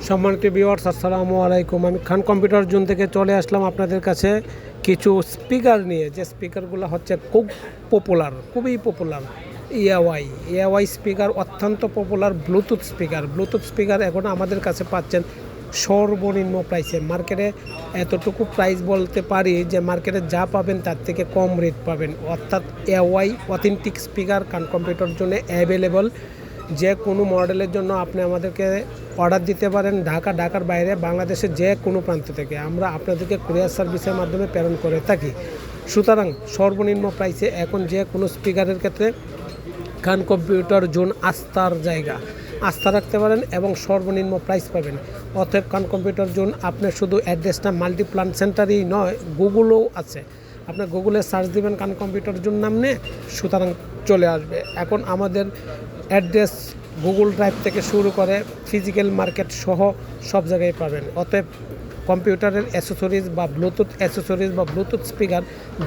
সম্মানিত ভিউয়ার্স, আসসালামু আলাইকুম। আমি খান কম্পিউটার জোন থেকে চলে আসলাম আপনাদের কাছে কিছু স্পিকার নিয়ে। যে স্পিকারগুলো হচ্ছে খুবই পপুলার। এআওয়াই স্পিকার অত্যন্ত পপুলার ব্লুটুথ স্পিকার এখন আমাদের কাছে পাচ্ছেন সর্বনিম্ন প্রাইসে। মার্কেটে এতটুকু প্রাইস বলতে পারি যে মার্কেটে যা পাবেন তার থেকে কম রেট পাবেন। অর্থাৎ এআওয়াই অথেন্টিক স্পিকার খান কম্পিউটার জোনে অ্যাভেলেবল। যে কোনো মডেলের জন্য আপনি আমাদেরকে অর্ডার দিতে পারেন। ঢাকার বাইরে বাংলাদেশের যে কোনো প্রান্ত থেকে আমরা আপনাদেরকে কুরিয়ার সার্ভিসের মাধ্যমে প্রেরণ করে থাকি। সুতরাং সর্বনিম্ন প্রাইসে এখন যে কোনো স্পিকারের ক্ষেত্রে খান কম্পিউটার জোন আস্থার জায়গা। আস্থা রাখতে পারেন এবং সর্বনিম্ন প্রাইস পাবেন। অতএব খান কম্পিউটার জোন আপনার শুধু অ্যাড্রেসটা মাল্টিপ্লান সেন্টারই নয়, গুগলও আছে। আপনার গুগলে সার্চ দিবেন খান কম্পিউটার জোন নাম নিয়ে, সুতরাং চলে আসবে। এখন আমাদের অ্যাড্রেস গুগল ড্রাইভ থেকে শুরু করে ফিজিক্যাল মার্কেট সহ সব জায়গায় পাবেন। অতএব কম্পিউটারের অ্যাসেসরিজ বা ব্লুটুথ স্পিকার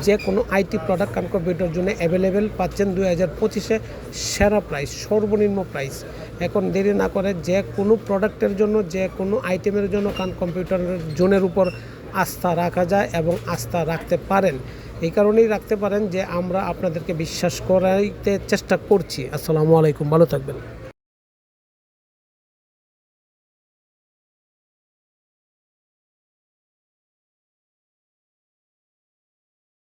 যে কোনো আইটি প্রোডাক্ট খান কম্পিউটার জন্য অ্যাভেলেবেল পাচ্ছেন 2025-এ সেরা প্রাইস, সর্বনিম্ন প্রাইস। এখন দেরি না করে যে কোনো প্রোডাক্টের জন্য, যে কোনো আইটেমের জন্য খান কম্পিউটারের জোনের উপর আস্থা রাখা যায় এবং আস্থা রাখতে পারেন। এই কারণেই রাখতে পারেন যে আমরা আপনাদেরকে বিশ্বাস করাইতে চেষ্টা করছি। আসসালামু আলাইকুম, ভালো থাকবেন।